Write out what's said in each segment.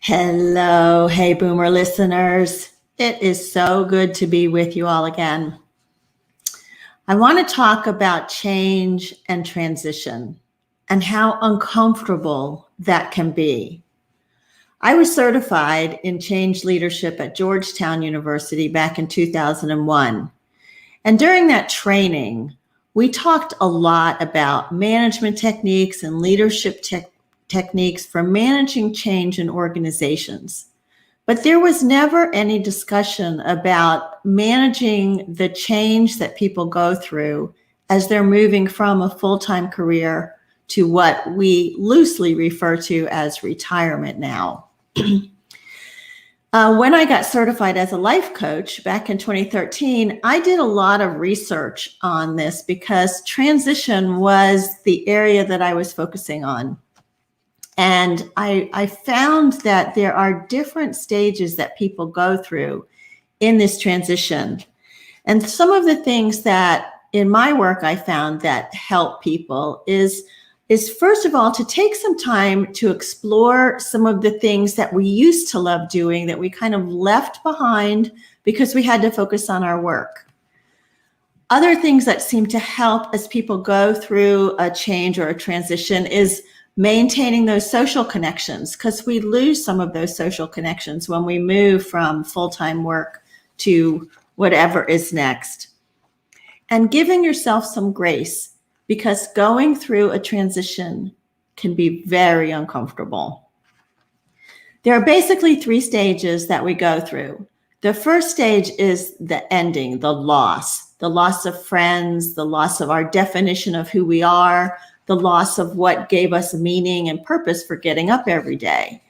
Hello, Hey Boomer listeners. It is so good to be with you all again. I want to talk about change and transition and how uncomfortable that can be. I was certified in change leadership at Georgetown University back in 2001. And during that training, we talked a lot about management techniques and leadership techniques for managing change in organizations. But there was never any discussion about managing the change that people go through as they're moving from a full-time career to what we loosely refer to as retirement now. When I got certified as a life coach back in 2013, I did a lot of research on this because transition was the area that I was focusing on. And I found that there are different stages that people go through in this transition. And some of the things that in my work I found that help people is first of all, to take some time to explore some of the things that we used to love doing that we kind of left behind because we had to focus on our work. Other things that seem to help as people go through a change or a transition is maintaining those social connections, because we lose some of those social connections when we move from full-time work to whatever is next. And giving yourself some grace, because going through a transition can be very uncomfortable. There are basically 3 stages that we go through. The first stage is the ending, the loss of friends, the loss of our definition of who we are, the loss of what gave us meaning and purpose for getting up every day.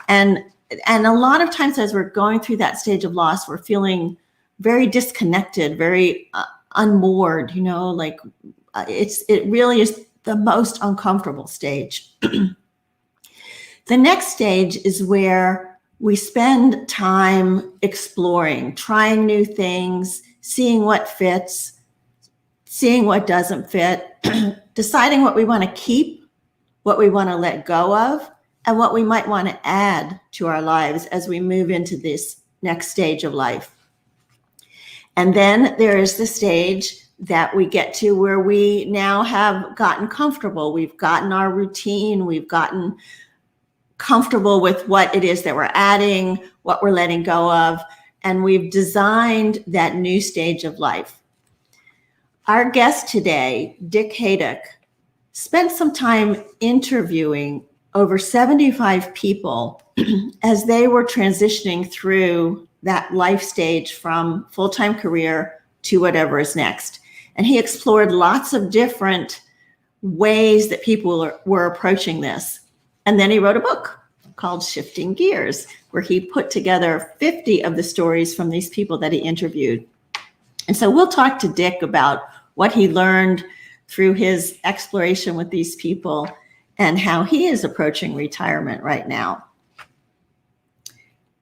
And a lot of times as we're going through that stage of loss, we're feeling very disconnected, very unmoored, it really is the most uncomfortable stage. The next stage is where we spend time exploring, trying new things, seeing what fits, seeing what doesn't fit, deciding what we want to keep, what we want to let go of, and what we might want to add to our lives as we move into this next stage of life. And then there is the stage that we get to where we now have gotten comfortable. We've gotten our routine. We've gotten comfortable with what it is that we're adding, what we're letting go of, and we've designed that new stage of life. Our guest today, Dick Haiduck, spent some time interviewing over 75 people as they were transitioning through that life stage from full-time career to whatever is next. And he explored lots of different ways that people were approaching this. And then he wrote a book called Shifting Gears, where he put together 50 of the stories from these people that he interviewed. And so we'll talk to Dick about what he learned through his exploration with these people and how he is approaching retirement right now.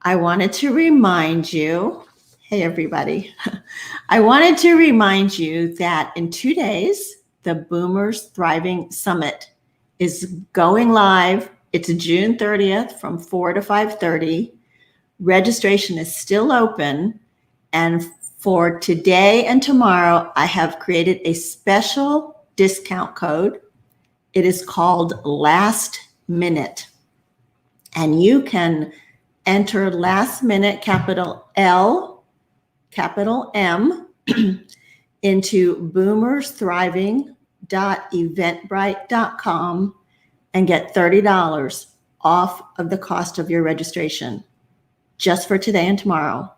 I wanted to remind you, hey everybody, I wanted to remind you that in 2 days, the Boomers Thriving Summit is going live. It's June 30th from 4 to 5:30. Registration is still open, and for today and tomorrow, I have created a special discount code. It is called Last Minute. And you can enter Last Minute, capital L, capital M, into boomersthriving.eventbrite.com and get $30 off of the cost of your registration just for today and tomorrow.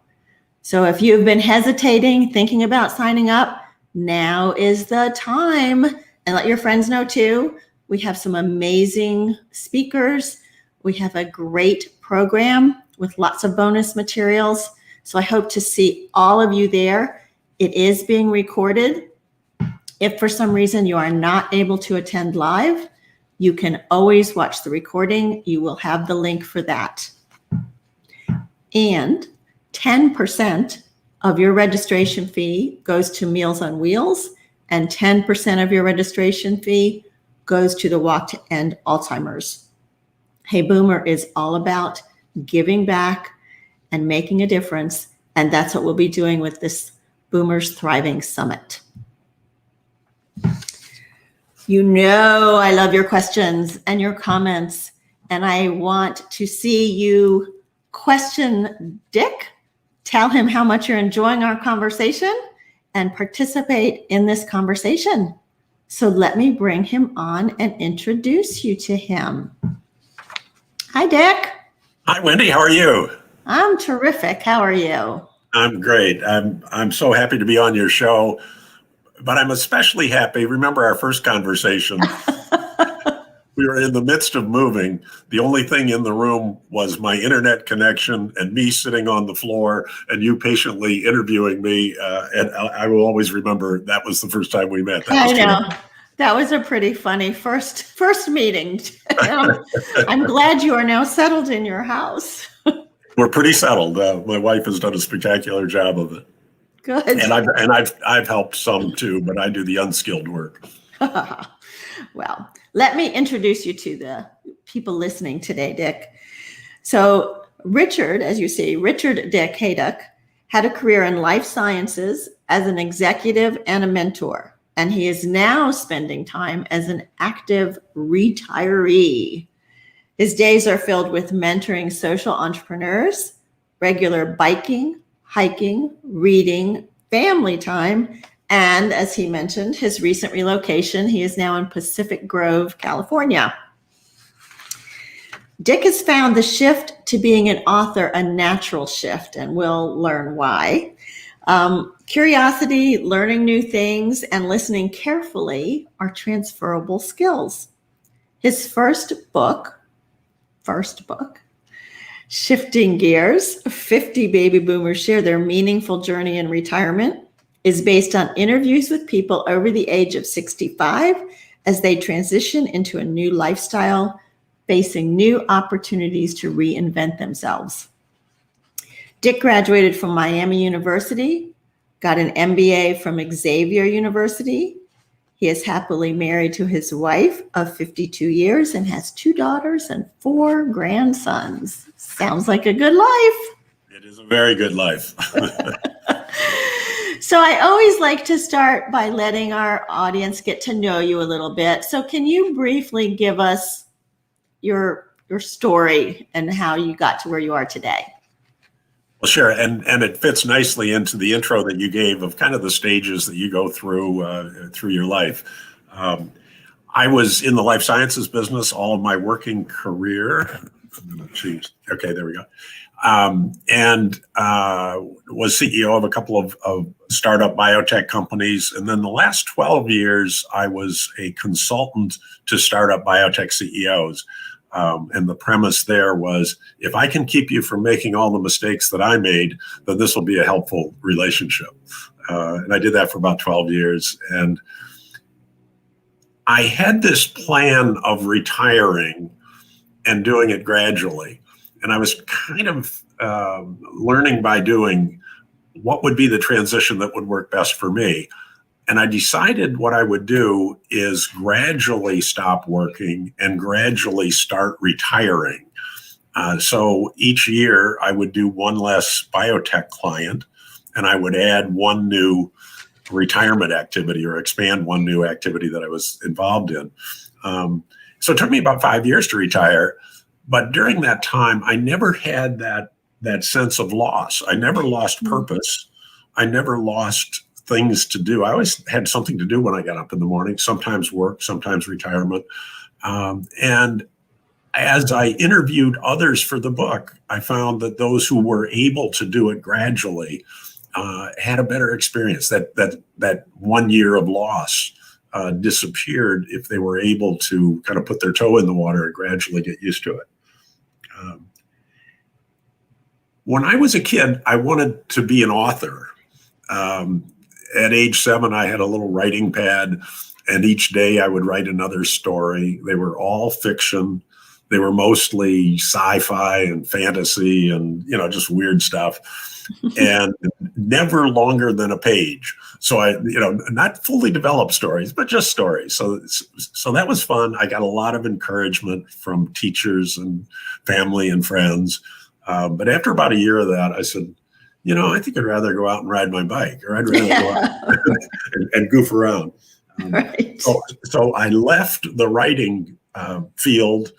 So if you've been hesitating, thinking about signing up, now is the time. And let your friends know too. We have some amazing speakers. We have a great program with lots of bonus materials. So I hope to see all of you there. It is being recorded. If for some reason you are not able to attend live, you can always watch the recording. You will have the link for that. And 10% of your registration fee goes to Meals on Wheels, and 10% of your registration fee goes to the Walk to End Alzheimer's. Hey Boomer is all about giving back, and making a difference. And that's what we'll be doing with this Boomers Thriving Summit. You know I love your questions and your comments, and I want to see you question Dick, tell him how much you're enjoying our conversation, and participate in this conversation. So let me bring him on and introduce you to him. Hi, Dick. Hi, Wendy. How are you? I'm terrific. How are you? I'm great. I'm so happy to be on your show, but I'm especially happy. Remember our first conversation? We were in the midst of moving. The only thing in the room was my internet connection and me sitting on the floor and you patiently interviewing me. And I will always remember that was the first time we met. I know. That was a pretty funny first meeting. I'm glad you are now settled in your house. We're pretty settled. My wife has done a spectacular job of it. Good. And I've helped some too, but I do the unskilled work. Well, let me introduce you to the people listening today, Dick. So Richard, as you see, Richard Dick Haiduck had a career in life sciences as an executive and a mentor, and he is now spending time as an active retiree. His days are filled with mentoring social entrepreneurs, regular biking, hiking, reading, family time, and as he mentioned, his recent relocation. He is now in Pacific Grove, California. Dick has found the shift to being an author a natural shift, and we'll learn why. Curiosity, learning new things, and listening carefully are transferable skills. His first book, Shifting Gears, 50 Baby Boomers Share Their Meaningful Journey in Retirement, is based on interviews with people over the age of 65 as they transition into a new lifestyle, facing new opportunities to reinvent themselves. Dick graduated from Miami University, got an MBA from Xavier University. He is happily married to his wife of 52 years and has 2 daughters and 4 grandsons. Sounds like a good life. It is a very good life. So I always like to start by letting our audience get to know you a little bit. So can you briefly give us your story and how you got to where you are today? Well, sure. And it fits nicely into the intro that you gave of kind of the stages that you go through your life. I was in the life sciences business all of my working career. Okay, there we go. And was CEO of a couple of startup biotech companies. And then the last 12 years, I was a consultant to startup biotech CEOs. And the premise there was, if I can keep you from making all the mistakes that I made, then this will be a helpful relationship. And I did that for about 12 years. And I had this plan of retiring and doing it gradually. And I was kind of learning by doing what would be the transition that would work best for me. And I decided what I would do is gradually stop working and gradually start retiring. So each year I would do one less biotech client and I would add one new retirement activity or expand one new activity that I was involved in. So it took me about 5 years to retire. But during that time, I never had that sense of loss. I never lost purpose. I never lost things to do. I always had something to do when I got up in the morning, sometimes work, sometimes retirement. And as I interviewed others for the book, I found that those who were able to do it gradually had a better experience. That 1 year of loss disappeared if they were able to kind of put their toe in the water and gradually get used to it. When I was a kid, I wanted to be an author. At age 7, I had a little writing pad, and each day I would write another story. They were all fiction. They were mostly sci-fi and fantasy and, just weird stuff, and never longer than a page. So I, not fully developed stories, but just stories. So that was fun. I got a lot of encouragement from teachers and family and friends. But after about a year of that, I said, I think I'd rather go out and ride my bike, or I'd rather go out and goof around. Right. So I left the writing field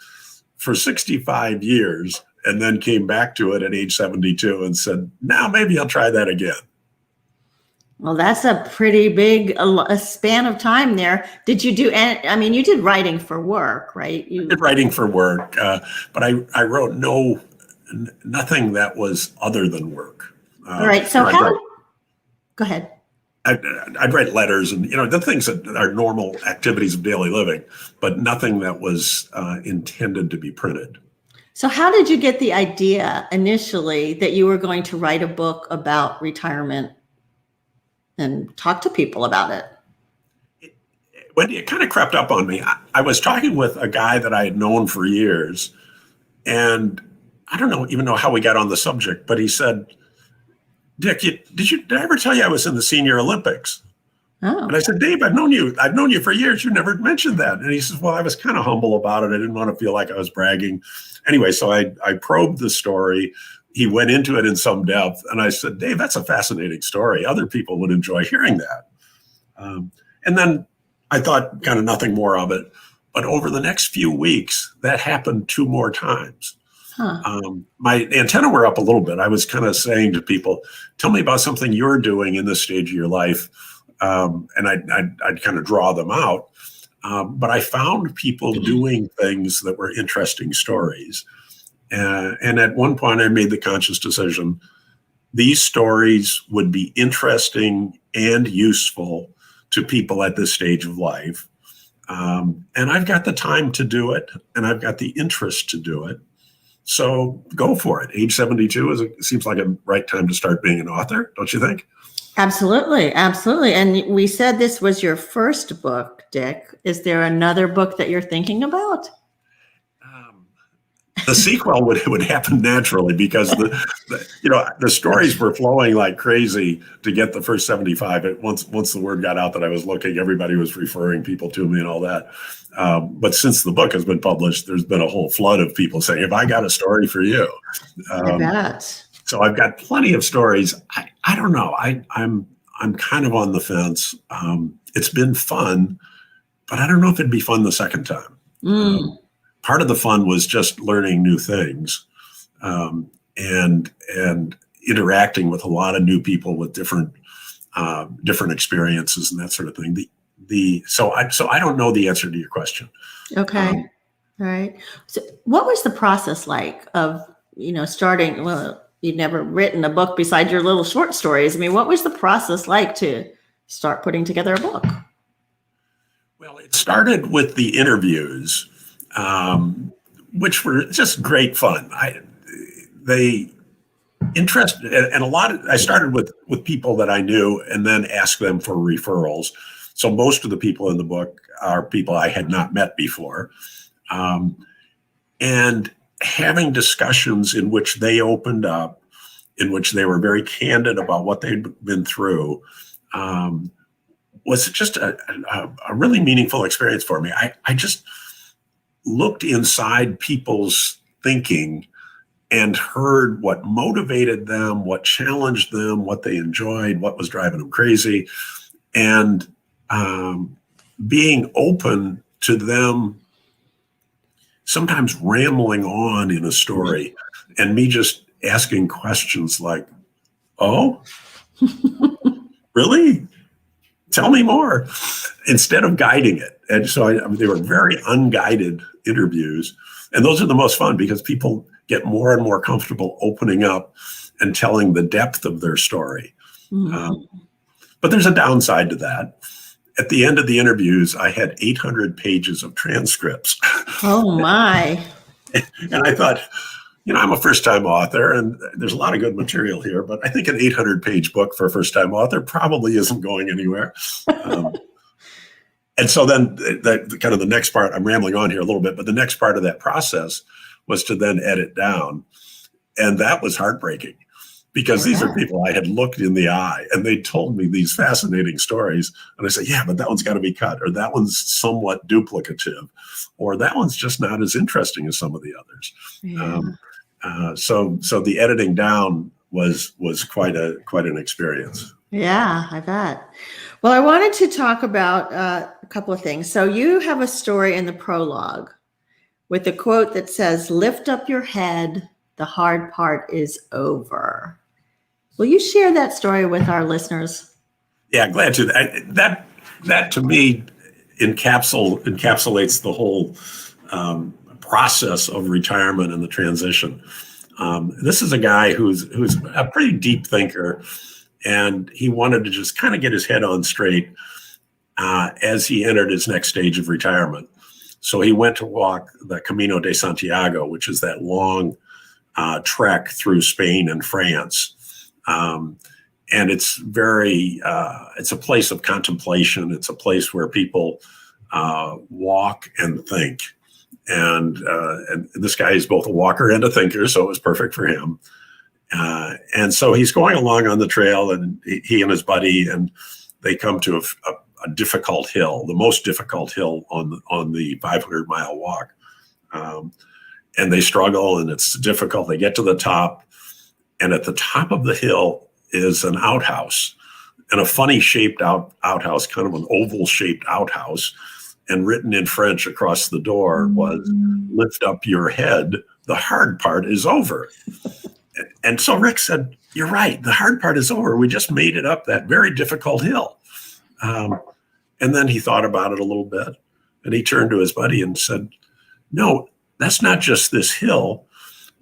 for 65 years and then came back to it at age 72 and said, now maybe I'll try that again. Well, that's a pretty big a span of time there. Did you do, you did writing for work, right? I did writing for work, but I wrote nothing that was other than work. All right. So go ahead. I'd write letters and, the things that are normal activities of daily living, but nothing that was intended to be printed. So how did you get the idea initially that you were going to write a book about retirement and talk to people about it? Wendy, it kind of crept up on me. I was talking with a guy that I had known for years, and I don't even know how we got on the subject, but he said, Dick, did I ever tell you I was in the Senior Olympics? Oh. And I said, Dave, I've known you for years. You never mentioned that. And he says, well, I was kind of humble about it. I didn't want to feel like I was bragging. Anyway, so I probed the story. He went into it in some depth. And I said, Dave, that's a fascinating story. Other people would enjoy hearing that. And then I thought kind of nothing more of it. But over the next few weeks, that happened 2 more times. Huh. My antenna were up a little bit. I was kind of saying to people, tell me about something you're doing in this stage of your life. And I'd kind of draw them out. But I found people doing things that were interesting stories. And at one point, I made the conscious decision, these stories would be interesting and useful to people at this stage of life. And I've got the time to do it, and I've got the interest to do it. So go for it. Age 72 seems like a right time to start being an author, don't you think? Absolutely. Absolutely. And we said this was your first book, Dick. Is there another book that you're thinking about? The sequel would happen naturally because the stories were flowing like crazy to get the first 75. Once the word got out that I was looking, everybody was referring people to me and all that. But since the book has been published, there's been a whole flood of people saying, "Have I got a story for you?" I bet. So I've got plenty of stories. I don't know. I'm kind of on the fence. It's been fun, but I don't know if it'd be fun the second time. Part of the fun was just learning new things, and interacting with a lot of new people with different experiences and that sort of thing. So I don't know the answer to your question. Okay. All right. So what was the process like of, starting? Well, you'd never written a book besides your little short stories. I mean, what was the process like to start putting together a book? Well, it started with the interviews, which were just great fun. I started with people that I knew and then asked them for referrals. So most of the people in the book are people I had not met before. And having discussions in which they opened up, in which they were very candid about what they'd been through, was just a really meaningful experience for me. I just looked inside people's thinking and heard what motivated them, what challenged them, what they enjoyed, what was driving them crazy, and being open to them sometimes rambling on in a story and me just asking questions like, oh, really? Tell me more, instead of guiding it. And so they were very unguided interviews. And those are the most fun because people get more and more comfortable opening up and telling the depth of their story. But there's a downside to that. At the end of the interviews, I had 800 pages of transcripts. Oh, my. And I thought, I'm a first-time author, and there's a lot of good material here, but I think an 800-page book for a first-time author probably isn't going anywhere. And so then the next part, I'm rambling on here a little bit, but the next part of that process was to then edit down. And that was heartbreaking because these are people I had looked in the eye and they told me these fascinating stories. And I said, yeah, but that one's got to be cut, or that one's somewhat duplicative, or that one's just not as interesting as some of the others. Yeah. So the editing down was quite an experience. Yeah, I bet. Well, I wanted to talk about a couple of things. So you have a story in the prologue with a quote that says, "Lift up your head, the hard part is over." Will you share that story with our listeners? Yeah, glad to. That to me encapsulates the whole process of retirement and the transition. This is a guy who's a pretty deep thinker, and he wanted to just kind of get his head on straight as he entered his next stage of retirement. So he went to walk the Camino de Santiago, which is that long trek through Spain and France. And it's it's a place of contemplation. It's a place where people walk and think. And this guy is both a walker and a thinker, so it was perfect for him. And so he's going along on the trail, and he and his buddy, and they come to a difficult hill, the most difficult hill on the 500-mile walk. And they struggle, and it's difficult. They get to the top, and at the top of the hill is an outhouse, and a funny shaped outhouse, kind of an oval shaped outhouse. And written in French across the door was, "Lift up your head, the hard part is over." And so Rick said, "You're right, the hard part is over. We just made it up that very difficult hill." And then he thought about it a little bit, and he turned to his buddy and said, "No, that's not just this hill.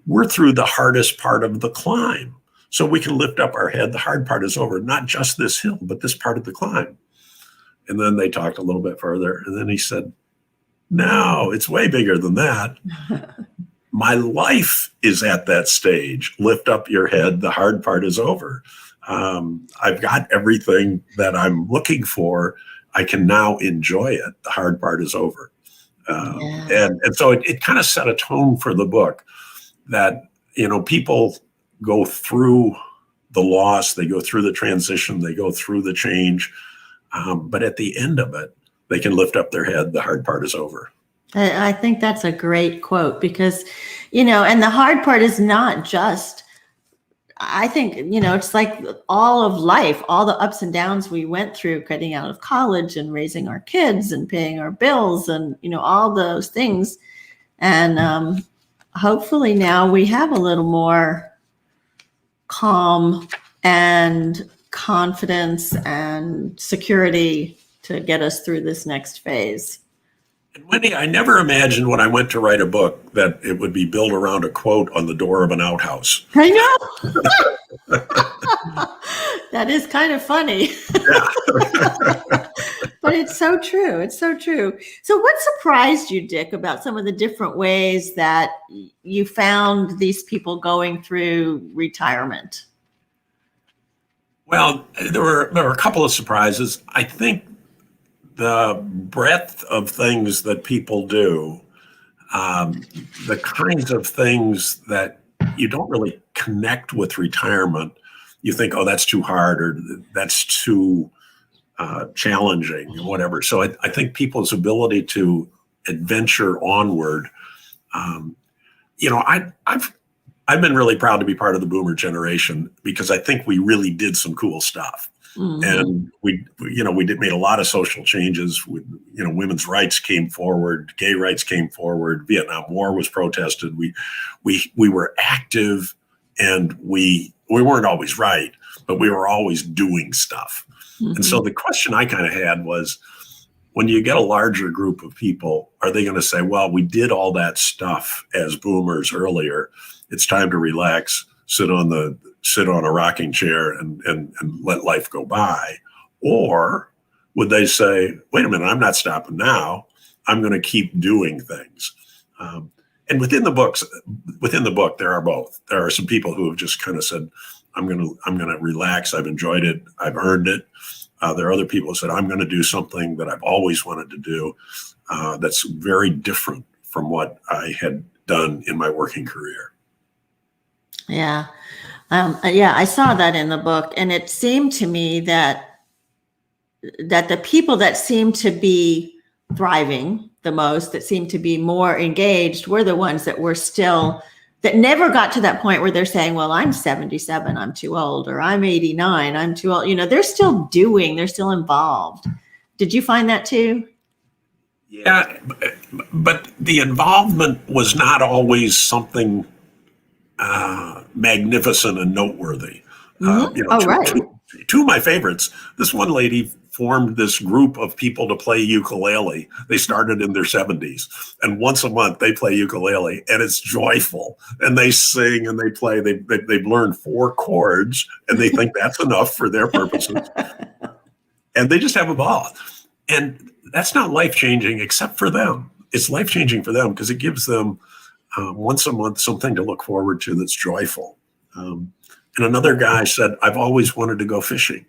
We're through the hardest part of the climb. So we can lift up our head. The hard part is over, not just this hill, but this part of the climb." And then they talked a little bit further. And then he said, "No, it's way bigger than that. My life is at that stage. Lift up your head. The hard part is over. I've got everything that I'm looking for. I can now enjoy it. The hard part is over." And so it kind of set a tone for the book that, people go through the loss, they go through the transition, they go through the change. But at the end of it, they can lift up their head. The hard part is over. I think that's a great quote because, and the hard part is not just, I think, it's like all of life, all the ups and downs we went through getting out of college and raising our kids and paying our bills and, all those things. And hopefully now we have a little more calm and confidence and security to get us through this next phase. And Wendy, I never imagined when I went to write a book that it would be built around a quote on the door of an outhouse. I know. That is kind of funny. Yeah. But it's so true. It's so true. So what surprised you, Dick, about some of the different ways that you found these people going through retirement? Well, there were a couple of surprises. I think the breadth of things that people do, the kinds of things that you don't really connect with retirement, you think, oh, that's too hard or that's too challenging or whatever. So I think people's ability to adventure onward, I've been really proud to be part of the boomer generation because I think we really did some cool stuff. Mm-hmm. And we made a lot of social changes. Women's rights came forward, gay rights came forward, Vietnam War was protested. We were active, and we weren't always right, but we were always doing stuff. Mm-hmm. And so the question I kind of had was, when you get a larger group of people, are they going to say, well, we did all that stuff as boomers earlier. It's time to relax, sit on a rocking chair and let life go by? Or would they say, wait a minute, I'm not stopping now. I'm going to keep doing things. And within the book, there are both. There are some people who have just kind of said, I'm going to relax. I've enjoyed it. I've earned it. There are other people who said, I'm going to do something that I've always wanted to do that's very different from what I had done in my working career. Yeah. I saw that in the book, and it seemed to me that the people that seemed to be thriving the most, that seemed to be more engaged, were the ones that were still that never got to that point where they're saying, well, I'm 77, I'm too old, or I'm 89, I'm too old. They're still doing, they're still involved. Did you find that too? Yeah, but the involvement was not always something magnificent and noteworthy. Right. Two of my favorites. This one lady formed this group of people to play ukulele. They started in their 70s, and once a month they play ukulele, and it's joyful. And they sing and they play. They've learned 4 chords, and they think that's enough for their purposes. And they just have a ball. And that's not life-changing, except for them. It's life-changing for them because it gives them once a month something to look forward to that's joyful. And another guy said, I've always wanted to go fishing.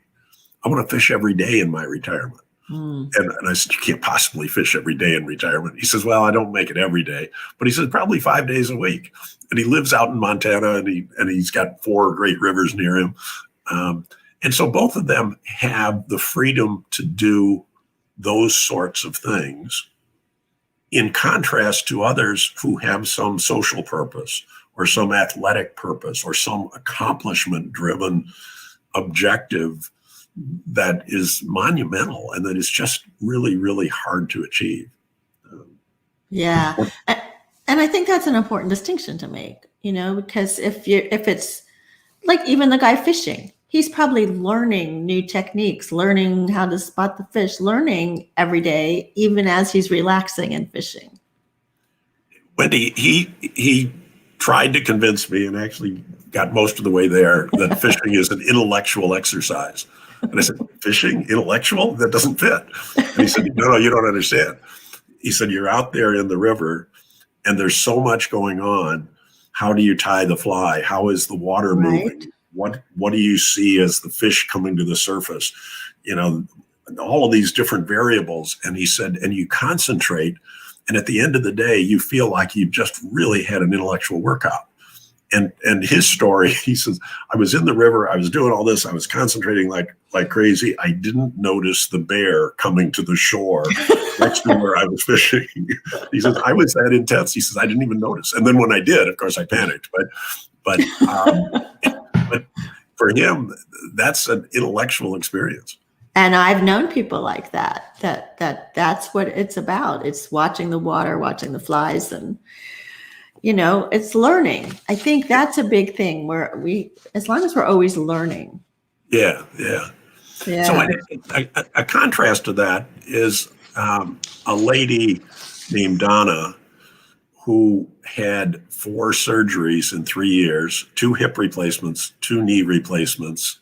I want to fish every day in my retirement. And I said, you can't possibly fish every day in retirement. He says, well, I don't make it every day. But he says, probably 5 days a week. And he lives out in Montana, and he's got 4 great rivers near him. And so both of them have the freedom to do those sorts of things, in contrast to others who have some social purpose or some athletic purpose or some accomplishment-driven objective that is monumental and that is just really, really hard to achieve. Yeah. And I think that's an important distinction to make, because if it's like even the guy fishing, he's probably learning new techniques, learning how to spot the fish, learning every day, even as he's relaxing and fishing. Wendy, he tried to convince me, and actually got most of the way there, that fishing is an intellectual exercise. And I said, fishing, intellectual? That doesn't fit. And he said, no, you don't understand. He said, you're out there in the river, and there's so much going on. How do you tie the fly? How is the water moving? What do you see as the fish coming to the surface? All of these different variables. And he said, and you concentrate, and at the end of the day, you feel like you've just really had an intellectual workout. And his story, he says, I was in the river, I was doing all this, I was concentrating like crazy. I didn't notice the bear coming to the shore next to where I was fishing. He says, I was that intense. He says, I didn't even notice. And then when I did, of course, I panicked. But for him, that's an intellectual experience. And I've known people like that's what it's about. It's watching the water, watching the flies, and it's learning. I think that's a big thing where as long as we're always learning. Yeah. So a contrast to that is a lady named Donna who had 4 surgeries in 3 years, 2 hip replacements, 2 knee replacements.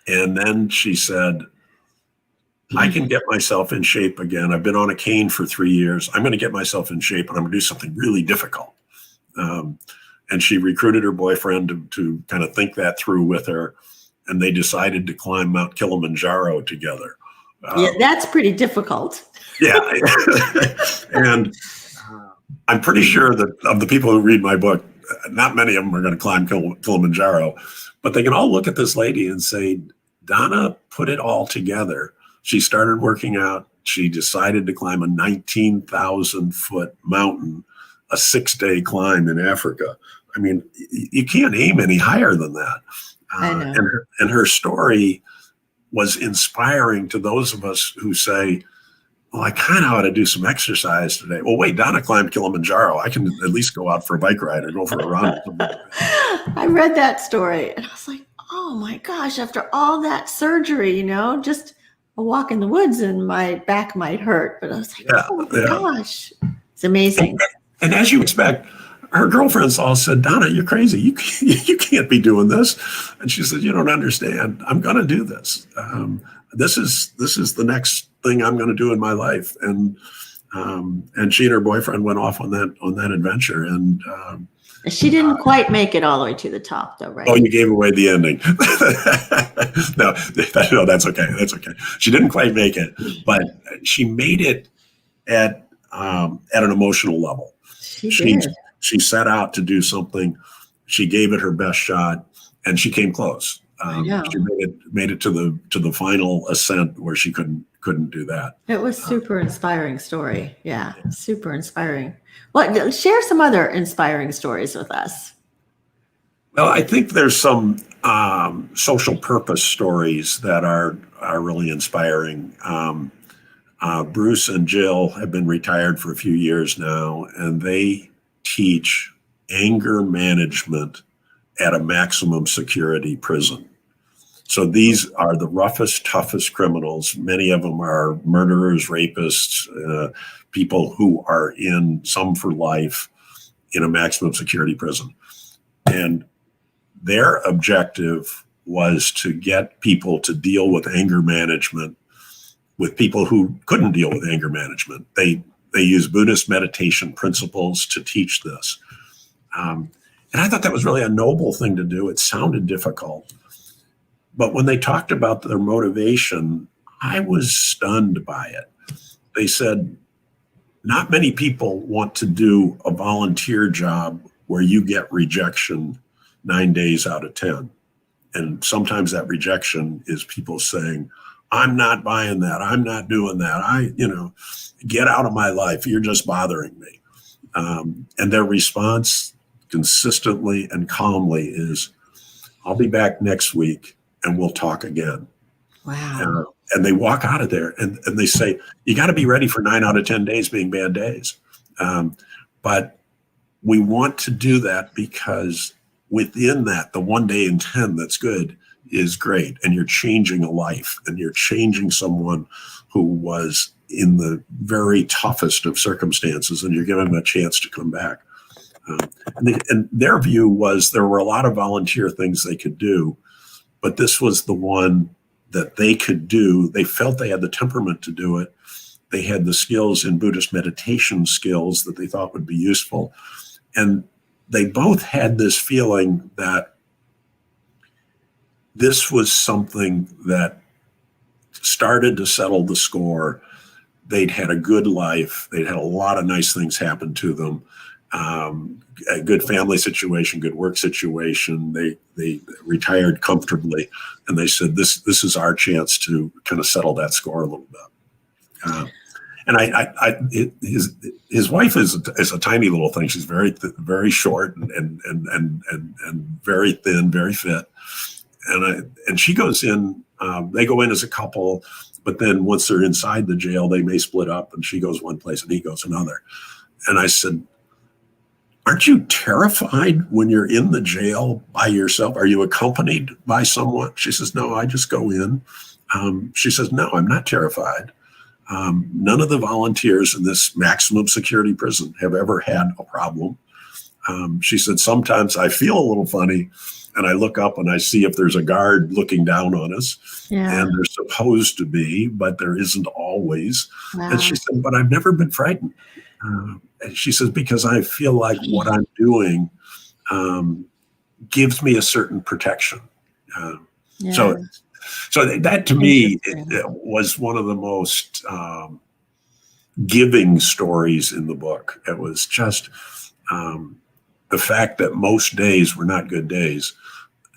And then she said, I can get myself in shape again. I've been on a cane for 3 years. I'm going to get myself in shape, and I'm going to do something really difficult. And she recruited her boyfriend to kind of think that through with her. And they decided to climb Mount Kilimanjaro together. Yeah, that's pretty difficult. Yeah. And I'm pretty sure that of the people who read my book, not many of them are going to climb Kilimanjaro, but they can all look at this lady and say, Donna put it all together. She started working out. She decided to climb a 19,000-foot mountain, a 6-day climb in Africa. I mean, you can't aim any higher than that. I know. And her story was inspiring to those of us who say, well, I kind of ought to do some exercise today. Well, wait, Donna climbed Kilimanjaro. I can at least go out for a bike ride or go for a run. I read that story and I was like, oh my gosh, after all that surgery, just a walk in the woods and my back might hurt. But I was like, oh my gosh, it's amazing. And as you expect, her girlfriends all said, Donna, you're crazy. You can't be doing this. And she said, you don't understand. I'm going to do this. This is the next thing I'm going to do in my life. And she and her boyfriend went off on that adventure. And she didn't quite make it all the way to the top, though, right? Oh, you gave away the ending. No, that's okay. That's okay. She didn't quite make it, but she made it at an emotional level. She set out to do something. She gave it her best shot, and she came close. She made it to the final ascent where she couldn't couldn't do that. It was super inspiring story. Yeah, super inspiring. Well, share some other inspiring stories with us. Well, I think there's some social purpose stories that are really inspiring. Bruce and Jill have been retired for a few years now, and they teach anger management at a maximum security prison. So these are the roughest, toughest criminals. Many of them are murderers, rapists, people who are in some for life in a maximum security prison. And their objective was to get people to deal with anger management with people who couldn't deal with anger management. They use Buddhist meditation principles to teach this. And I thought that was really a noble thing to do. It sounded difficult. But when they talked about their motivation, I was stunned by it. They said, not many people want to do a volunteer job where you get rejection 9 days out of 10. And sometimes that rejection is people saying, I'm not buying that. I'm not doing that. Get out of my life. You're just bothering me. And their response consistently and calmly is, I'll be back next week and we'll talk again. Wow. And they walk out of there and they say, you got to be ready for 9 out of 10 days being bad days. But we want to do that because within that, the 1 day in 10 that's good is great. And you're changing a life and you're changing someone who was in the very toughest of circumstances, and you're giving them a chance to come back. And their view was there were a lot of volunteer things they could do, but this was the one that they could do. They felt they had the temperament to do it. They had the skills in Buddhist meditation skills that they thought would be useful. And they both had this feeling that this was something that started to settle the score. They'd had a good life. They'd had a lot of nice things happen to them. A good family situation, good work situation. They retired comfortably, and they said, "This is our chance to kind of settle that score a little bit." And his wife is a tiny little thing. She's very short and very thin, very fit. And she goes in. They go in as a couple, but then once they're inside the jail, they may split up, and she goes one place and he goes another. And I said, aren't you terrified when you're in the jail by yourself? Are you accompanied by someone? She says, no, I just go in. She says, no, I'm not terrified. None of the volunteers in this maximum security prison have ever had a problem. She said, sometimes I feel a little funny and I look up and I see if there's a guard looking down on us. Yeah. And there's supposed to be, but there isn't always. Wow. And she said, but I've never been frightened. And she says, because I feel like what I'm doing gives me a certain protection. Yeah. So that to me it was one of the most giving stories in the book. It was just the fact that most days were not good days.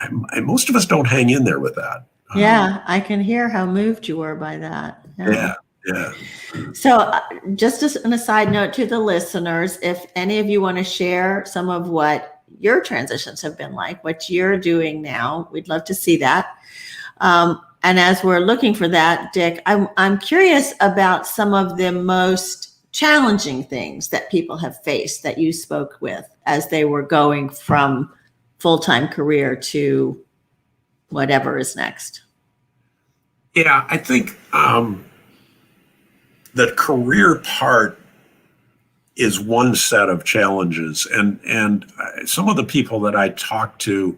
And most of us don't hang in there with that. Yeah, I can hear how moved you were by that. Yeah. So just as an aside note to the listeners, if any of you want to share some of what your transitions have been like, what you're doing now, we'd love to see that. And as we're looking for that, Dick, I'm curious about some of the most challenging things that people have faced that you spoke with as they were going from full-time career to whatever is next. Yeah, I think the career part is one set of challenges. And some of the people that I talked to,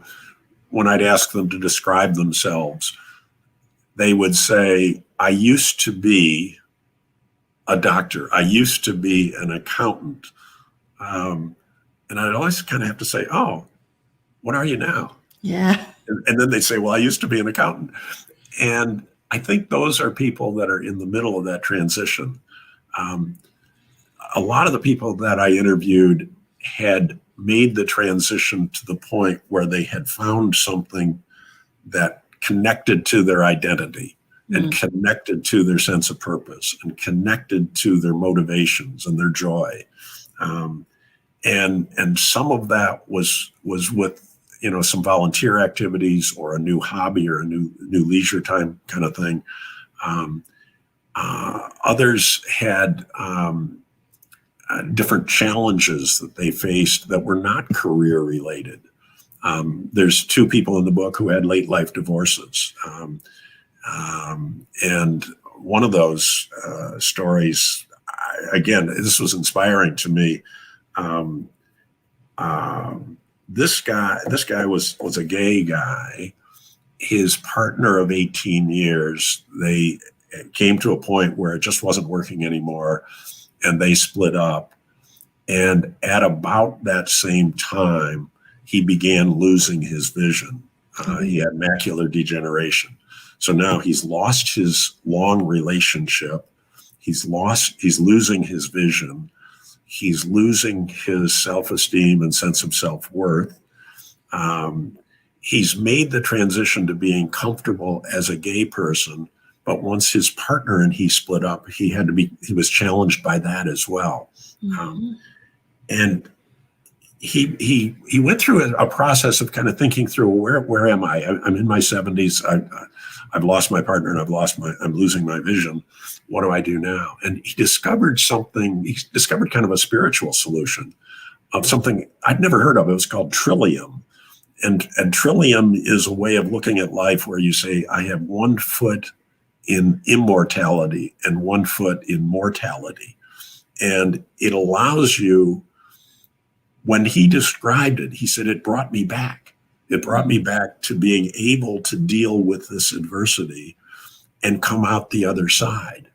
when I'd ask them to describe themselves, they would say, I used to be a doctor. I used to be an accountant. And I'd always kind of have to say, oh, what are you now? Yeah. And then they'd say, well, I used to be an accountant. And I think those are people that are in the middle of that transition. A lot of the people that I interviewed had made the transition to the point where they had found something that connected to their identity. and connected to their sense of purpose and connected to their motivations and their joy. And some of that was with, some volunteer activities or a new hobby or a new leisure time kind of thing. Others had different challenges that they faced that were not career related. There's two people in the book who had late life divorces. And one of those stories, again, this was inspiring to me. This guy was a gay guy. His partner of 18 years, they came to a point where it just wasn't working anymore, and they split up. And at about that same time, he began losing his vision. He had macular degeneration. So now he's lost his long relationship. He's losing his vision. He's losing his self-esteem and sense of self-worth. He's made the transition to being comfortable as a gay person, but once his partner and he split up, he was challenged by that as well. And he went through a process of kind of thinking through, where am I? I'm in my 70s. I've lost my partner and I'm losing my vision. What do I do now? And he discovered something. He discovered kind of a spiritual solution of something I'd never heard of. It was called Trillium. And Trillium is a way of looking at life where you say, I have 1 foot in immortality and 1 foot in mortality. And it allows you, when he described it, he said, it brought me back. It brought me back to being able to deal with this adversity and come out the other side.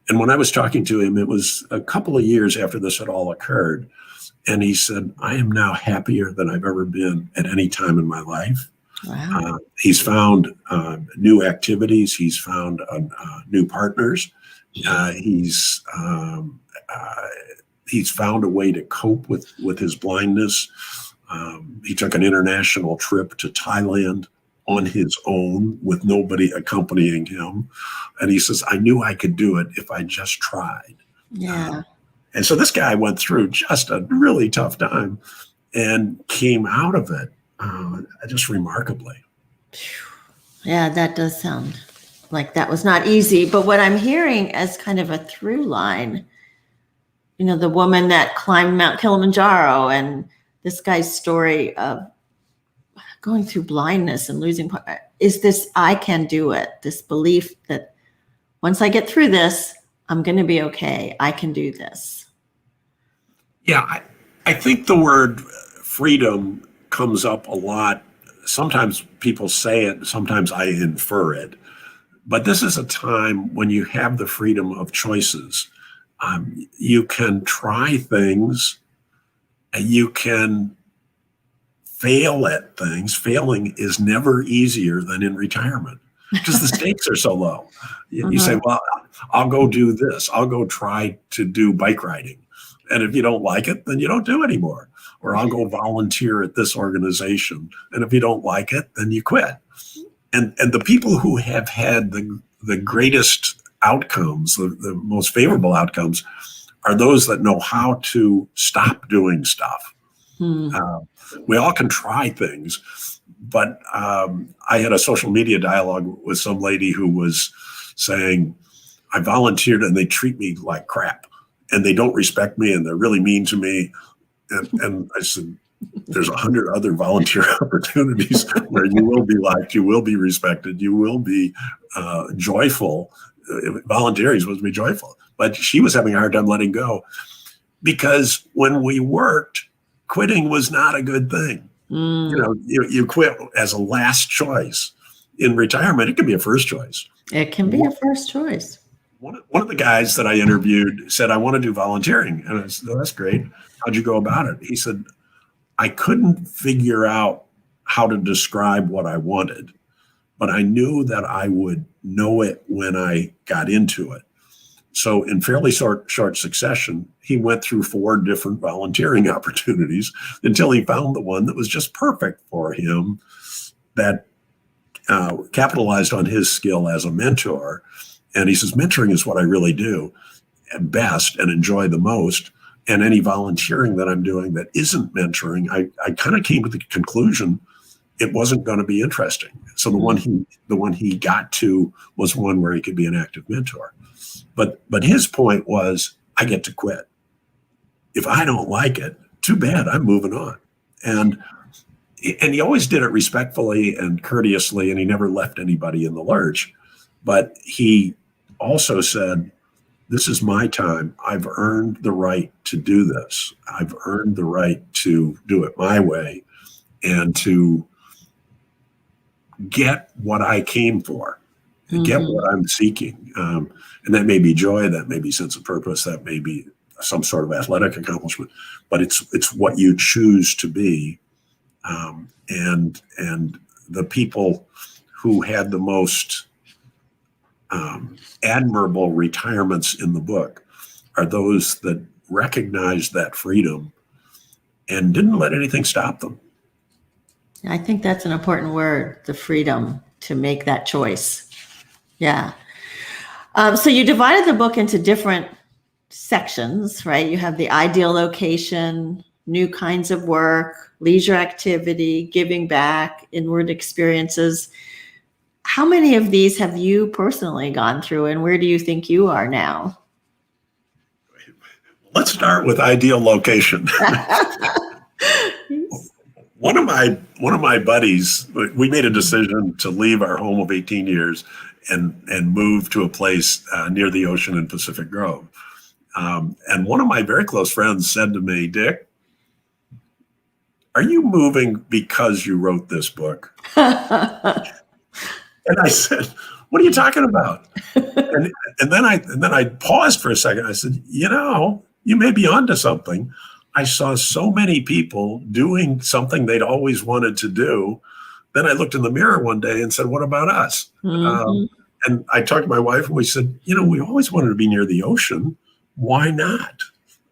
And when I was talking to him, it was a couple of years after this had all occurred. And he said, I am now happier than I've ever been at any time in my life. Wow. He's found new activities. He's found new partners. He's found a way to cope with his blindness. He took an international trip to Thailand on his own with nobody accompanying him. And he says, I knew I could do it if I just tried. Yeah. And so this guy went through just a really tough time and came out of it just remarkably. Yeah, that does sound like that was not easy. But what I'm hearing as kind of a through line, the woman that climbed Mount Kilimanjaro and this guy's story of going through blindness and losing is this, I can do it. This belief that once I get through this, I'm going to be okay. I can do this. Yeah, I think the word freedom comes up a lot. Sometimes people say it, sometimes I infer it. But this is a time when you have the freedom of choices. You can try things, and you can fail at things. Failing is never easier than in retirement because the stakes are so low. You say, well, I'll go do this. I'll go try to do bike riding. And if you don't like it, then you don't do it anymore. Or I'll go volunteer at this organization. And if you don't like it, then you quit. And the people who have had the greatest outcomes, the most favorable outcomes, are those that know how to stop doing stuff. We all can try things, but I had a social media dialogue with some lady who was saying, I volunteered and they treat me like crap and they don't respect me and they're really mean to me. And I said, there's 100 other volunteer opportunities where you will be liked, you will be respected, you will be joyful. Volunteering is supposed to be joyful, but she was having a hard time letting go because when we worked, quitting was not a good thing. You quit as a last choice. In retirement, it can be a first choice. It can be a first choice. One of the guys that I interviewed said, I want to do volunteering. And I said, oh, that's great. How'd you go about it? He said, I couldn't figure out how to describe what I wanted, but I knew that I would know it when I got into it. So in fairly short succession, he went through 4 different volunteering opportunities until he found the one that was just perfect for him, that capitalized on his skill as a mentor. And he says, mentoring is what I really do best and enjoy the most. And any volunteering that I'm doing that isn't mentoring, I kind of came to the conclusion it wasn't going to be interesting. So the one he got to was one where he could be an active mentor. But his point was, I get to quit. If I don't like it, too bad, I'm moving on. And he always did it respectfully and courteously, and he never left anybody in the lurch. But he also said, this is my time. I've earned the right to do this. I've earned the right to do it my way and to get what I came for, get what I'm seeking. And that may be joy, that may be sense of purpose, that may be some sort of athletic accomplishment, but it's what you choose to be. And the people who had the most admirable retirements in the book are those that recognized that freedom and didn't let anything stop them. I think that's an important word, the freedom to make that choice. Yeah. So you divided the book into different sections, right? You have the ideal location, new kinds of work, leisure activity, giving back, inward experiences. How many of these have you personally gone through, and where do you think you are now? Let's start with ideal location. One of my buddies, we made a decision to leave our home of 18 years and move to a place near the ocean in Pacific Grove. And one of my very close friends said to me, Dick, are you moving because you wrote this book? And I said, what are you talking about? And then I paused for a second. I said, you may be onto something. I saw so many people doing something they'd always wanted to do. Then I looked in the mirror one day and said, what about us? And I talked to my wife and we said, we always wanted to be near the ocean. Why not?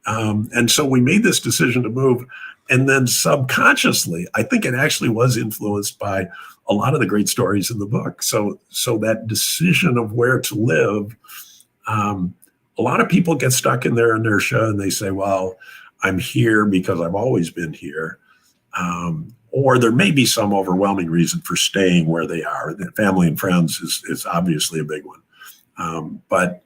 And so we made this decision to move. And then subconsciously, I think it actually was influenced by a lot of the great stories in the book. So that decision of where to live, a lot of people get stuck in their inertia and they say, well, I'm here because I've always been here. Or there may be some overwhelming reason for staying where they are. Family and friends is obviously a big one. But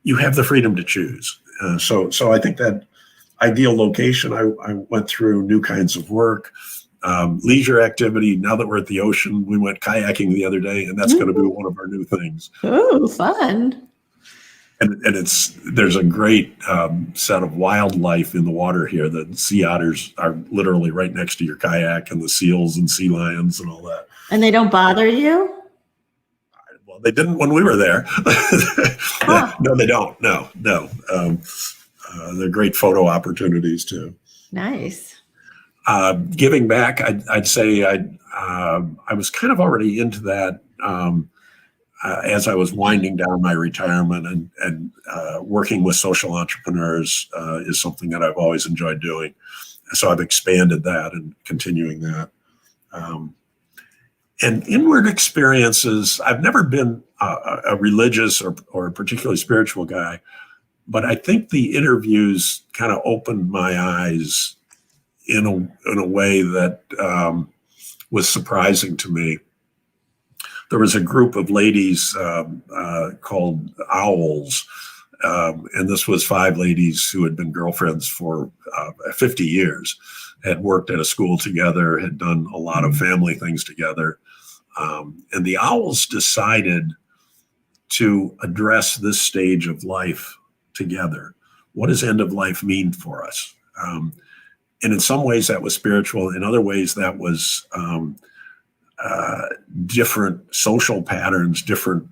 you have the freedom to choose. So I think that ideal location, I went through new kinds of work, leisure activity. Now that we're at the ocean, we went kayaking the other day, and that's going to be one of our new things. Oh, fun. And there's a great set of wildlife in the water here. The sea otters are literally right next to your kayak, and the seals and sea lions and all that. And they don't bother you? Well, they didn't when we were there. No, they don't. No. They're great photo opportunities too. Nice. Giving back, I'd say I was kind of already into that as I was winding down my retirement, and working with social entrepreneurs is something that I've always enjoyed doing. So I've expanded that and continuing that. And inward experiences, I've never been a religious or a particularly spiritual guy, but I think the interviews kind of opened my eyes in a way that was surprising to me. There was a group of ladies called Owls, and this was 5 ladies who had been girlfriends for 50 years, had worked at a school together, had done a lot of family things together. And the Owls decided to address this stage of life together. What does end of life mean for us? And in some ways that was spiritual. In other ways that was different social patterns, different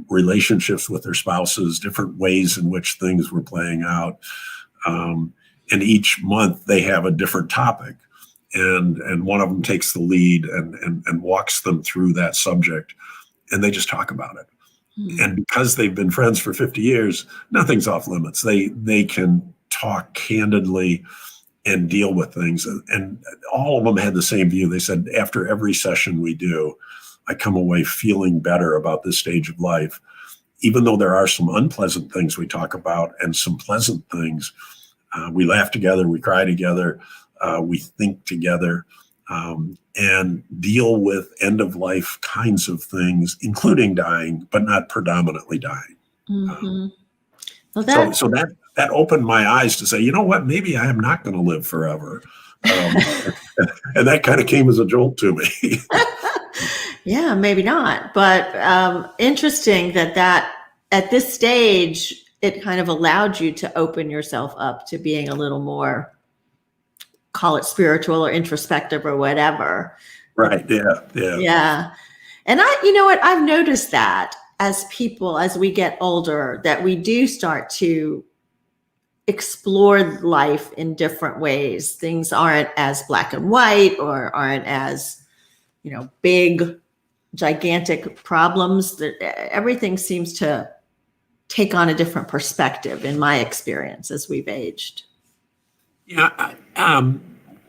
relationships with their spouses, different ways in which things were playing out. And each month they have a different topic. And one of them takes the lead and walks them through that subject, and they just talk about it. Mm-hmm. And because they've been friends for 50 years, nothing's off limits. They can talk candidly and deal with things. And all of them had the same view. They said, after every session we do, I come away feeling better about this stage of life. Even though there are some unpleasant things we talk about and some pleasant things, we laugh together, we cry together, we think together, and deal with end of life kinds of things, including dying, but not predominantly dying. Mm-hmm. Well, so that opened my eyes to say, you know what, maybe I am not going to live forever. And that kind of came as a jolt to me. yeah, maybe not. But interesting that at this stage, it kind of allowed you to open yourself up to being a little more, call it spiritual or introspective or whatever. Right. Yeah. Yeah. Yeah. And you know what, I've noticed that as we get older, that we do start to explore life in different ways. Things aren't as black and white or aren't as, big, gigantic problems. That everything seems to take on a different perspective in my experience as we've aged. Yeah.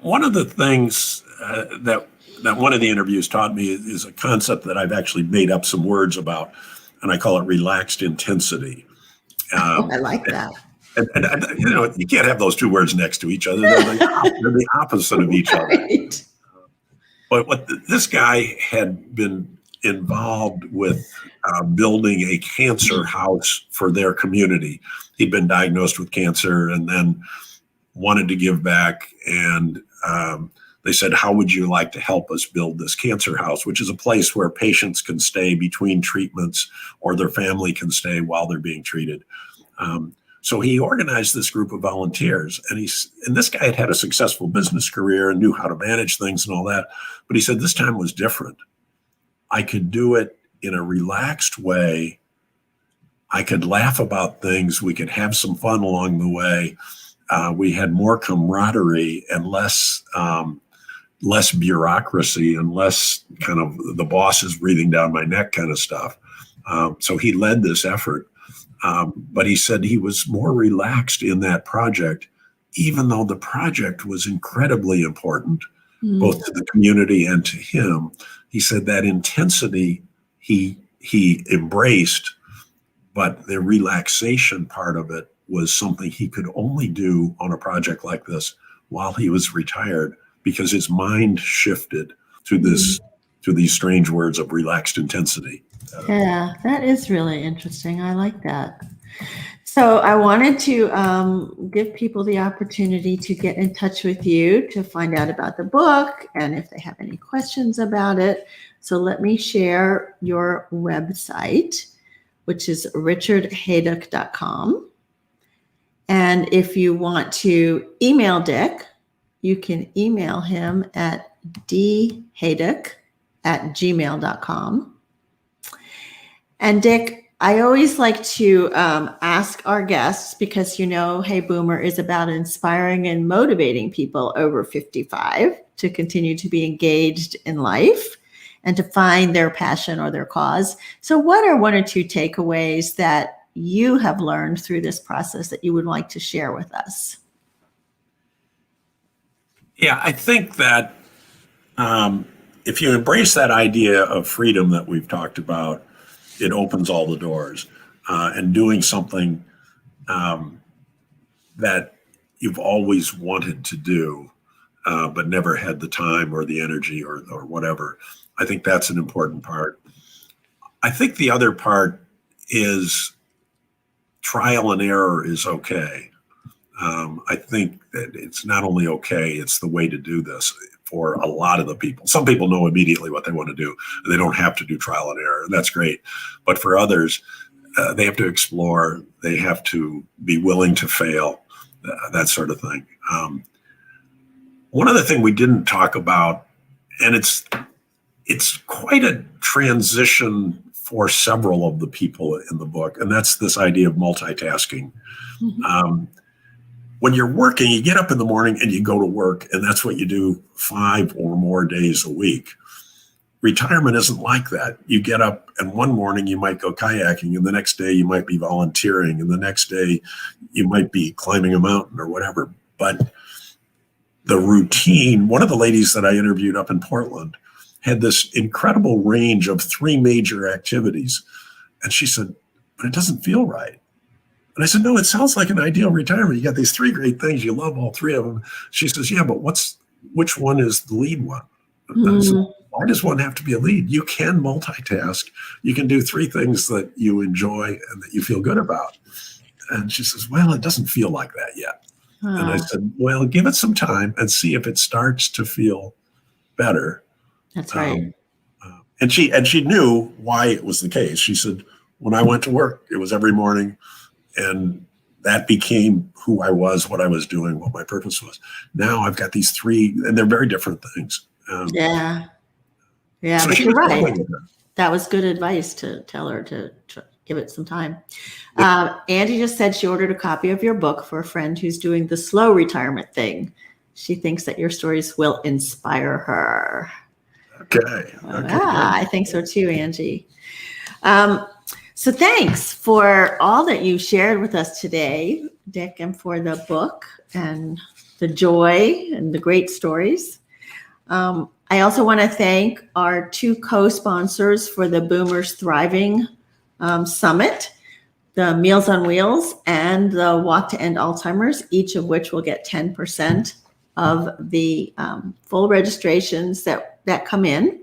One of the things that one of the interviews taught me is a concept that I've actually made up some words about, and I call it relaxed intensity. I like that. And you can't have those two words next to each other. They're the opposite of each other. But this guy had been involved with building a cancer house for their community. He'd been diagnosed with cancer and then wanted to give back. And they said, how would you like to help us build this cancer house, which is a place where patients can stay between treatments or their family can stay while they're being treated. So he organized this group of volunteers, and this guy had had a successful business career and knew how to manage things and all that. But he said, this time was different. I could do it in a relaxed way. I could laugh about things. We could have some fun along the way. We had more camaraderie and less bureaucracy and less kind of the boss is breathing down my neck kind of stuff. So he led this effort. But he said he was more relaxed in that project, even though the project was incredibly important, both to the community and to him. He said that intensity he embraced, but the relaxation part of it was something he could only do on a project like this while he was retired, because his mind shifted to these strange words of relaxed intensity. Yeah, that is really interesting. I like that. So I wanted to give people the opportunity to get in touch with you to find out about the book and if they have any questions about it. So let me share your website, which is richardhaiduck.com. And if you want to email Dick, you can email him at dhaiduck@gmail.com. And Dick, I always like to ask our guests, because Hey Boomer is about inspiring and motivating people over 55 to continue to be engaged in life and to find their passion or their cause. So what are one or two takeaways that you have learned through this process that you would like to share with us? Yeah, I think that if you embrace that idea of freedom that we've talked about, it opens all the doors, and doing something that you've always wanted to do, but never had the time or the energy or whatever. I think that's an important part. I think the other part is trial and error is okay. I think that it's not only okay, it's the way to do this for a lot of the people. Some people know immediately what they want to do, and they don't have to do trial and error, and that's great. But for others, they have to explore, they have to be willing to fail, that sort of thing. One other thing we didn't talk about, and it's quite a transition for several of the people in the book, and that's this idea of multitasking. Mm-hmm. When you're working, you get up in the morning and you go to work, and that's what you do 5 or more days a week. Retirement isn't like that. You get up and one morning you might go kayaking, and the next day you might be volunteering, and the next day you might be climbing a mountain or whatever. But the routine, one of the ladies that I interviewed up in Portland had this incredible range of 3 major activities. And she said, but it doesn't feel right. And I said, no, it sounds like an ideal retirement. You got these 3 great things. You love all 3 of them. She says, yeah, but which one is the lead one? And I said, why does one have to be a lead? You can multitask. You can do 3 things that you enjoy and that you feel good about. And she says, well, it doesn't feel like that yet. And I said, well, give it some time and see if it starts to feel better. That's right. And she knew why it was the case. She said, when I went to work, it was every morning, and that became who I was, what I was doing, what my purpose was. Now I've got these 3, and they're very different things. Yeah, so but you're right. That was good advice to tell her to give it some time. Andy just said she ordered a copy of your book for a friend who's doing the slow retirement thing. She thinks that your stories will inspire her. Okay. I think so too, Angie. So thanks for all that you shared with us today, Dick, and for the book and the joy and the great stories. I also want to thank our 2 co-sponsors for the Boomers Thriving Summit, the Meals on Wheels and the Walk to End Alzheimer's, each of which will get 10% of the full registrations that come in.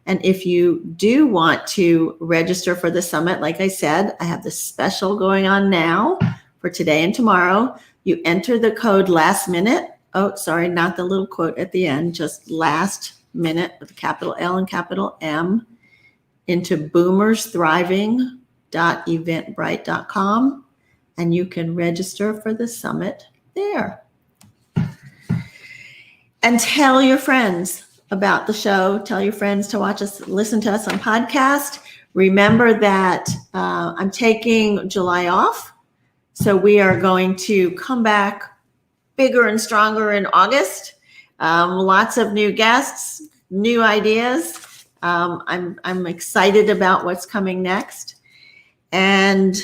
And if you do want to register for the summit, like I said, I have this special going on now for today and tomorrow. You enter the code last minute. Oh, sorry, not the little quote at the end, just last minute with a capital L and capital M into boomersthriving.eventbrite.com, and you can register for the summit there. And tell your friends about the show. Tell your friends to watch us, listen to us on podcast. Remember that I'm taking July off. So we are going to come back bigger and stronger in August. Lots of new guests, new ideas. I'm excited about what's coming next. And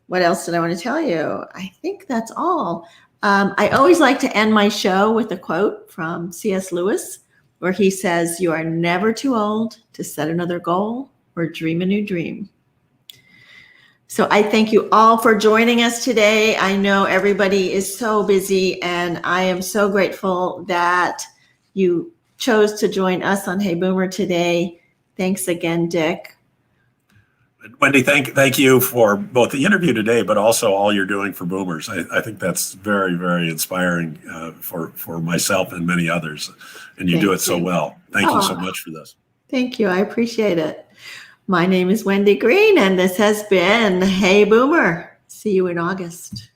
what else did I want to tell you? I think that's all. I always like to end my show with a quote from C.S. Lewis, where he says, "You are never too old to set another goal or dream a new dream." So I thank you all for joining us today. I know everybody is so busy, and I am so grateful that you chose to join us on Hey Boomer today. Thanks again, Dick. Wendy, thank you for both the interview today, but also all you're doing for Boomers. I think that's very, very inspiring for myself and many others, and you do it so well. Thank you so much for this. Thank you. I appreciate it. My name is Wendy Green, and this has been Hey Boomer. See you in August.